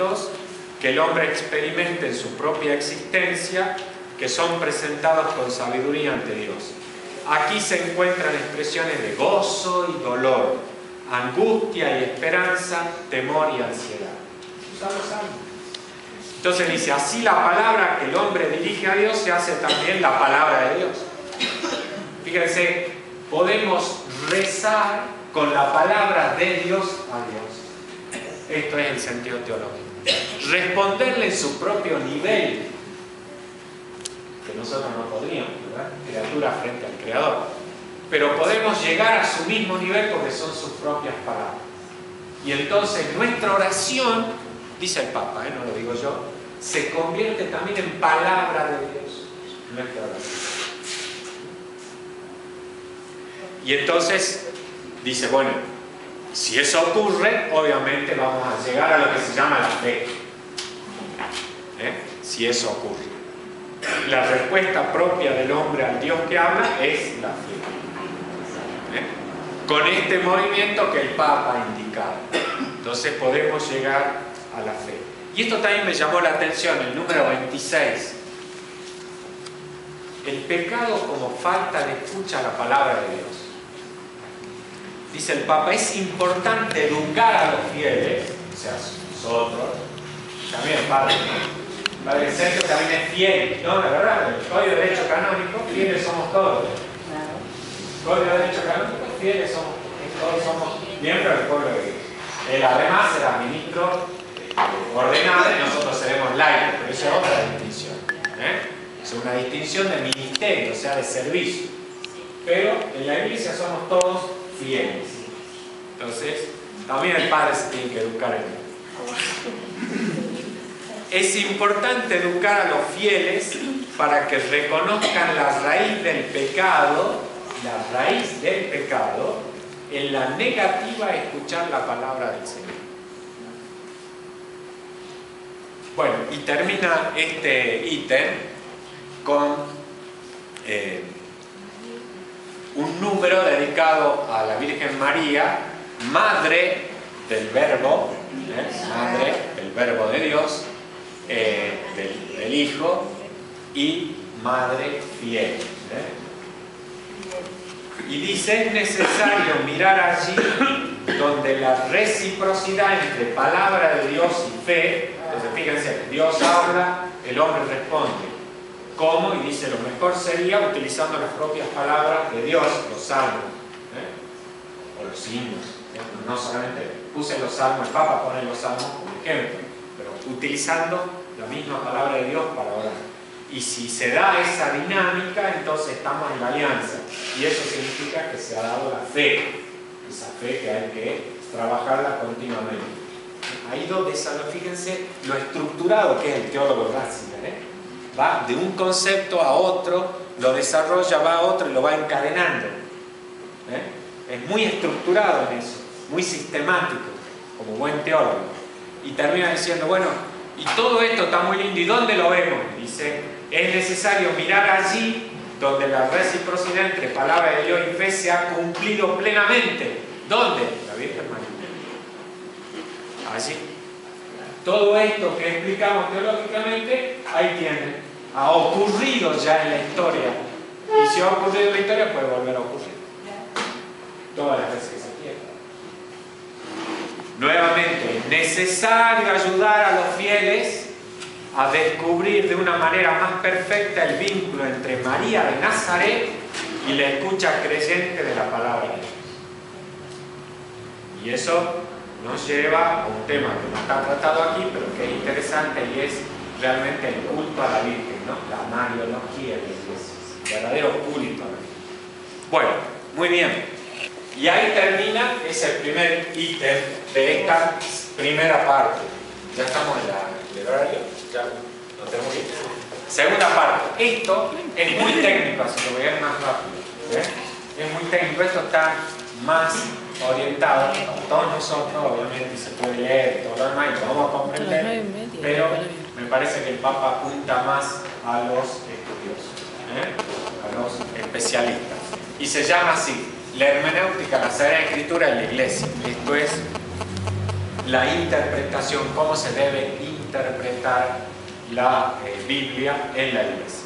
sentimientos que el hombre experimente en su propia existencia, que son presentados con sabiduría ante Dios. Aquí se encuentran expresiones de gozo y dolor, angustia y esperanza, temor y ansiedad. Entonces dice, así la palabra que el hombre dirige a Dios se hace también la palabra de Dios. Fíjense, podemos rezar con la palabra de Dios a Dios. Esto es el sentido teológico. Responderle en su propio nivel, que nosotros no podríamos, ¿verdad? Criatura frente al Creador. Pero podemos llegar a su mismo nivel porque son sus propias palabras. Y entonces nuestra oración, dice el Papa, no lo digo yo, se convierte también en palabra de Dios. Nuestra oración. Y entonces dice, bueno, si eso ocurre, obviamente vamos a llegar a lo que se llama la fe. Si eso ocurre. La respuesta propia del hombre al Dios que habla es la fe. Con este movimiento que el Papa ha indicado. Entonces podemos llegar a la fe. Y esto también me llamó la atención, el número 26. El pecado como falta de escucha a la palabra de Dios. Dice el Papa, es importante educar a los fieles, o sea, nosotros, también Padre, ¿no? Padre Sergio también es fiel, ¿no? La verdad, el Código de Derecho Canónico, fieles somos todos. Código de Derecho Canónico, fieles somos, todos somos miembros del pueblo de Dios. Él además será ministro ordenado y nosotros seremos laicos, pero esa es otra distinción. Es una distinción de ministerio, o sea, de servicio. Pero en la iglesia somos todos fieles. Entonces, también el padre se tiene que educar en él. Es importante educar a los fieles para que reconozcan la raíz del pecado, en la negativa a escuchar la palabra del Señor. Bueno, y termina este ítem con un número dedicado a la Virgen María, Madre del Verbo, Madre, el Verbo de Dios, del Hijo, y Madre fiel. Y dice, es necesario mirar allí donde la reciprocidad entre palabra de Dios y fe. Entonces fíjense, Dios habla, el hombre responde. ¿Cómo? Y dice, lo mejor sería utilizando las propias palabras de Dios, los salmos, o los himnos. No solamente puse los salmos, el Papa pone los salmos como ejemplo, pero utilizando la misma palabra de Dios para orar. Y si se da esa dinámica, entonces estamos en la alianza. Y eso significa que se ha dado la fe. Esa fe que hay que trabajarla continuamente. Ahí donde fíjense lo estructurado que es el teólogo Ratzinger. Va de un concepto a otro, lo desarrolla, va a otro y lo va encadenando. Es muy estructurado en eso, muy sistemático, como buen teólogo. Y termina diciendo, bueno, y todo esto está muy lindo, ¿y dónde lo vemos? Dice, es necesario mirar allí donde la reciprocidad entre palabra de Dios y fe se ha cumplido plenamente. ¿Dónde? La Virgen María. Allí. Todo esto que explicamos teológicamente, ahí tiene. Ha ocurrido ya en la historia. Y si ha ocurrido en la historia, puede volver a ocurrir. Todas las veces que se quiera. Nuevamente, es necesario ayudar a los fieles a descubrir de una manera más perfecta el vínculo entre María de Nazaret y la escucha creyente de la palabra de Dios. Y eso nos lleva a un tema que no está tratado aquí, pero que es interesante, y es realmente el culto a la Virgen, ¿no? La mariología de la Iglesia, el verdadero culto a la Virgen. Bueno, muy bien. Y ahí termina ese primer ítem de esta primera parte. Ya estamos en el horario, ya no tenemos que ir. Segunda parte. Esto es muy técnico, así que voy a ir más rápido. Es muy técnico, esto está más orientado a todos nosotros, obviamente se puede leer todo lo demás y lo vamos a comprender, pero me parece que el Papa apunta más a los estudiosos, a los especialistas. Y se llama así, la hermenéutica, la Sagrada Escritura en la Iglesia. Esto es la interpretación, cómo se debe interpretar la Biblia en la iglesia.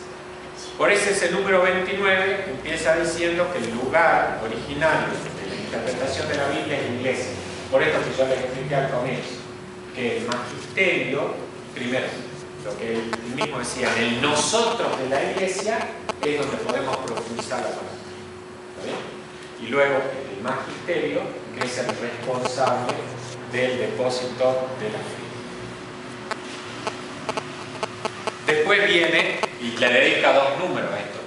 Por eso ese número 29 empieza diciendo que el lugar originario de la interpretación de la Biblia es la iglesia. Por esto que yo les expliqué al comienzo, que el magisterio, primero, lo que él mismo decía, en el nosotros de la iglesia es donde podemos profundizar la palabra. ¿Está bien? Y luego el magisterio, que es el responsable del depósito de la fe. Después viene, y le dedica 2 números a esto,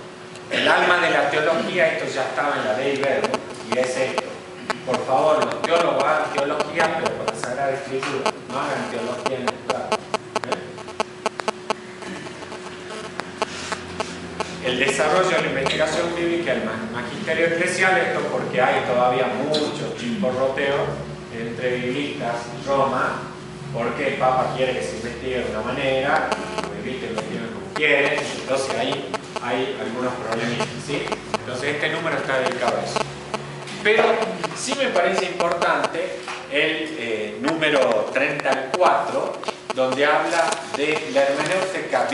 el alma de la teología. Esto ya estaba en la ley Verbo, y es esto. Por favor, los teólogos hagan teología, pero con la Sagrada Escritura, no hagan teología en el lugar. El desarrollo de la investigación bíblica, el magisterio eclesial, esto porque hay todavía muchos chisporroteos entre biblistas y Roma, porque el Papa quiere que se investigue de una manera, los biblistas investiguen como quieren, entonces ahí hay algunos problemitas, ¿sí? Entonces este número está dedicado a eso. Pero sí me parece importante el número 34, donde habla de la hermenéutica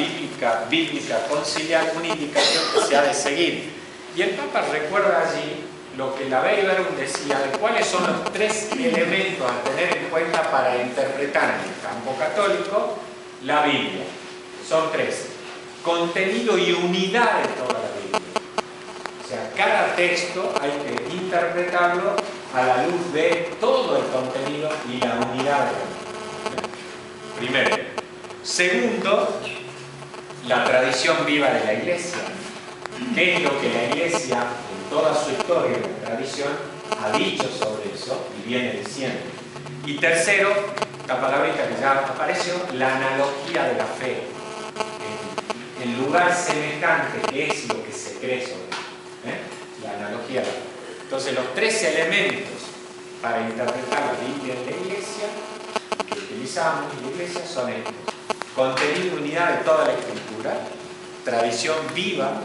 bíblica conciliar, una indicación que se ha de seguir. Y el Papa recuerda allí lo que la Weiberung decía de cuáles son los 3 elementos a tener en cuenta para interpretar en el campo católico la Biblia. Son 3: contenido y unidad de toda la Biblia. O sea, cada texto hay que interpretarlo a la luz de todo el contenido y la unidad de la Biblia. Primero. Segundo, la tradición viva de la Iglesia. ¿Qué es lo que la Iglesia, en toda su historia y tradición, ha dicho sobre eso y viene diciendo? Y tercero, la palabrita que ya apareció, la analogía de la fe. El lugar semejante que es lo que se cree sobre él. La analogía de la fe. Entonces, los 3 elementos para interpretar la Biblia en la Iglesia que utilizamos en la Iglesia son estos: contenido y unidad de toda la Escritura, tradición viva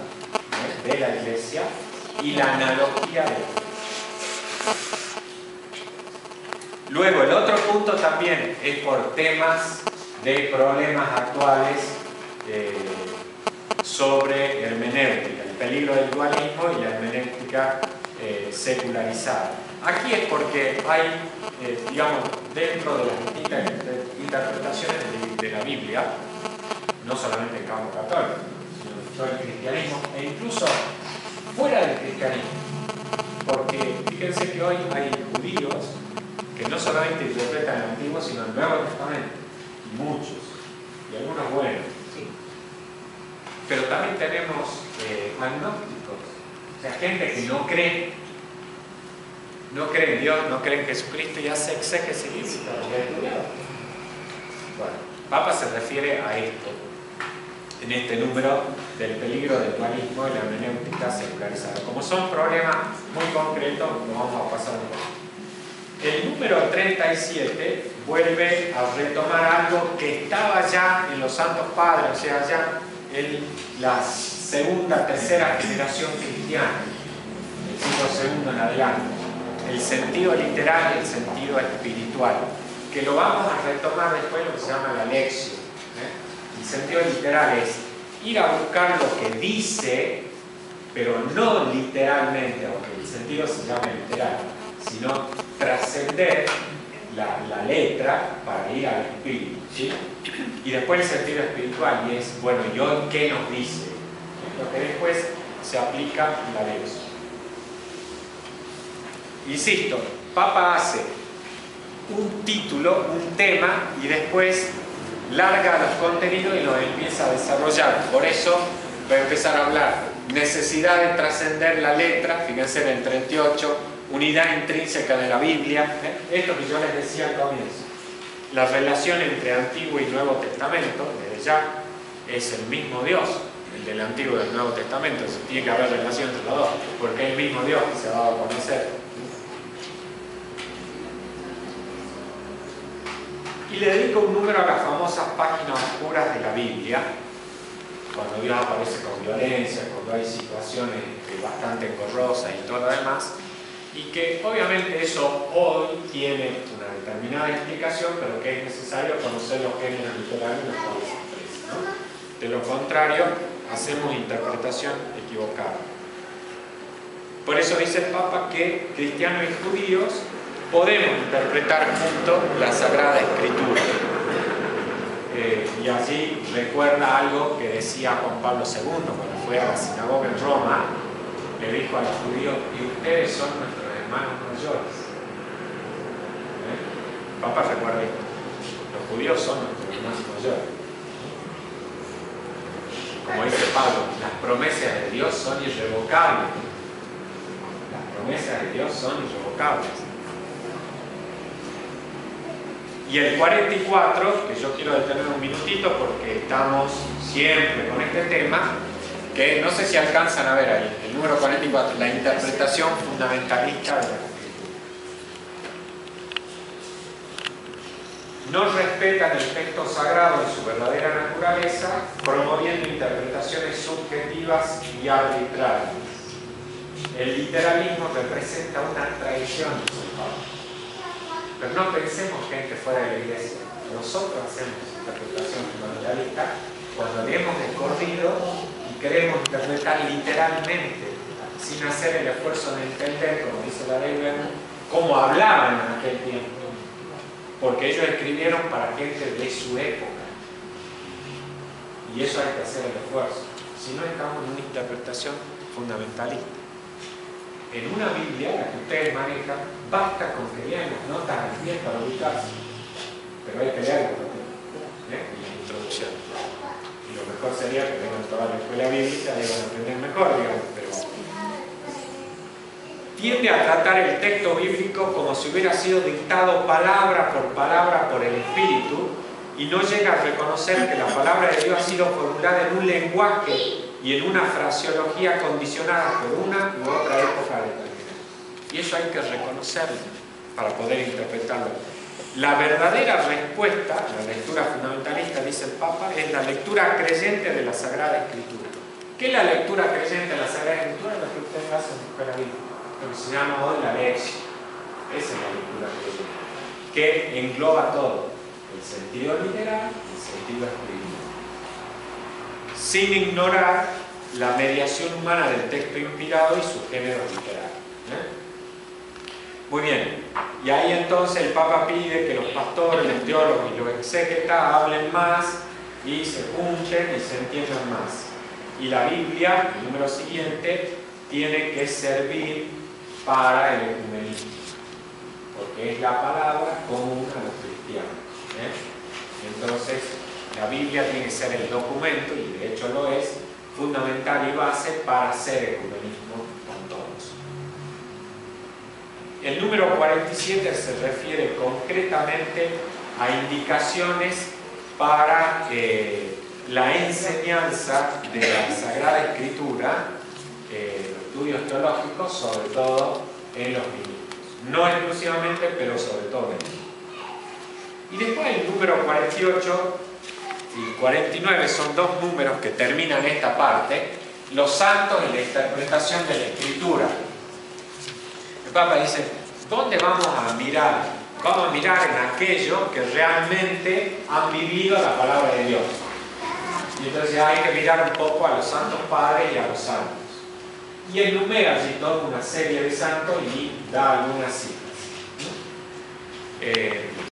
de la Iglesia y la analogía de la fe. Luego, el otro punto también es por temas de problemas actuales sobre hermenéutica, el peligro del dualismo y la hermenéutica secularizada. Aquí es porque hay, digamos, dentro de las distintas interpretaciones de la Biblia, no solamente en el campo católico, sino en todo el cristianismo e incluso fuera del cristianismo. Porque fíjense que hoy hay judíos que no solamente interpretan el Antiguo, sino el Nuevo Testamento, y muchos, y algunos buenos, sí. Pero también tenemos agnósticos, o sea, gente que no cree en Dios, no cree en Jesucristo y hace exégesis bíblica. Bueno, Papa se refiere a esto en este número del peligro del dualismo y la hermenéutica secularizada. Como son problemas muy concretos, lo vamos a pasar un poco. El número 37 vuelve a retomar algo que estaba ya en los Santos Padres, o sea, ya en la segunda, tercera generación cristiana, del siglo II en adelante. El sentido literal y el sentido espiritual, que lo vamos a retomar después, lo que se llama la lección. El sentido literal es ir a buscar lo que dice, pero no literalmente, aunque el sentido se llama literal, sino trascender la letra para ir al espíritu, ¿sí? Y después el sentido espiritual, y es, bueno, ¿y hoy qué nos dice? Lo que después se aplica en la lección. Insisto, Papa hace un título, un tema, y después larga los contenidos y los empieza a desarrollar. Por eso voy a empezar a hablar necesidad de trascender la letra, fíjense en el 38, unidad intrínseca de la Biblia, esto que yo les decía al comienzo, la relación entre Antiguo y Nuevo Testamento, desde ya, es el mismo Dios, el del Antiguo y del Nuevo Testamento, tiene que haber relación entre los dos, porque es el mismo Dios que se va a conocer. Y le dedico un número a las famosas páginas oscuras de la Biblia, cuando Dios aparece con violencia, cuando hay situaciones bastante engorrosas y todo lo demás, y que obviamente eso hoy tiene una determinada explicación, pero que es necesario conocer los géneros literarios en los cuales se expresa, ¿no? De lo contrario, hacemos interpretación equivocada. Por eso dice el Papa que cristianos y judíos podemos interpretar juntos la Sagrada Escritura. Y allí recuerda algo que decía Juan Pablo II cuando fue a la sinagoga en Roma. Le dijo a los judíos: y ustedes son nuestros hermanos mayores. El Papa recuerda esto: los judíos son nuestros hermanos mayores. Como dice Pablo, las promesas de Dios son irrevocables. Las promesas de Dios son irrevocables. Y el 44, que yo quiero detener un minutito porque estamos siempre con este tema, que no sé si alcanzan a ver ahí, el número 44, la interpretación fundamentalista de la Escritura. No respetan el texto sagrado en su verdadera naturaleza, promoviendo interpretaciones subjetivas y arbitrarias. El literalismo representa una traición de su Pablo. Pero no pensemos gente fuera de la iglesia. Nosotros hacemos interpretación fundamentalista cuando leemos el corrido y queremos interpretar literalmente, sin hacer el esfuerzo de entender, como dice la ley, cómo hablaban en aquel tiempo. Porque ellos escribieron para gente de su época. Y eso hay que hacer el esfuerzo. Si no, estamos en una interpretación fundamentalista. En una Biblia, la que ustedes manejan, basta con que lean las notas al pie para ubicarse. Pero hay que leer y la introducción. Y lo mejor sería que vengan toda la escuela bíblica y van a aprender mejor, digamos. Pero tiende a tratar el texto bíblico como si hubiera sido dictado palabra por el Espíritu, y no llega a reconocer que la palabra de Dios ha sido formulada en un lenguaje y en una fraseología condicionada por una u otra época determinada. Y eso hay que reconocerlo para poder interpretarlo. La verdadera respuesta, la lectura fundamentalista, dice el Papa, es la lectura creyente de la Sagrada Escritura. ¿Qué es la lectura creyente de la Sagrada Escritura? Lo que ustedes hacen en la escuela bíblica, lo que se llama hoy la lección. Esa es la lectura creyente, que engloba todo: el sentido literal y el sentido espiritual, sin ignorar la mediación humana del texto inspirado y sus géneros literarios. Muy bien, y ahí entonces el Papa pide que los pastores, los teólogos y los exégetas hablen más y se junten y se entiendan más. Y la Biblia, el número siguiente, tiene que servir para el ecumenismo, porque es la palabra común a los cristianos. Entonces, la Biblia tiene que ser el documento, y de hecho lo es, fundamental y base para hacer ecumenismo con todos. El número 47 se refiere concretamente a indicaciones para la enseñanza de la Sagrada Escritura, los estudios teológicos, sobre todo en los ministros. No exclusivamente, pero sobre todo en ellos. Y después el número 48 y 49 son dos números que terminan esta parte: los santos y la interpretación de la Escritura. El Papa dice: ¿dónde vamos a mirar? Vamos a mirar en aquellos que realmente han vivido la palabra de Dios. Y entonces hay que mirar un poco a los santos padres y a los santos. Y enumera allí toda una serie de santos y da algunas citas.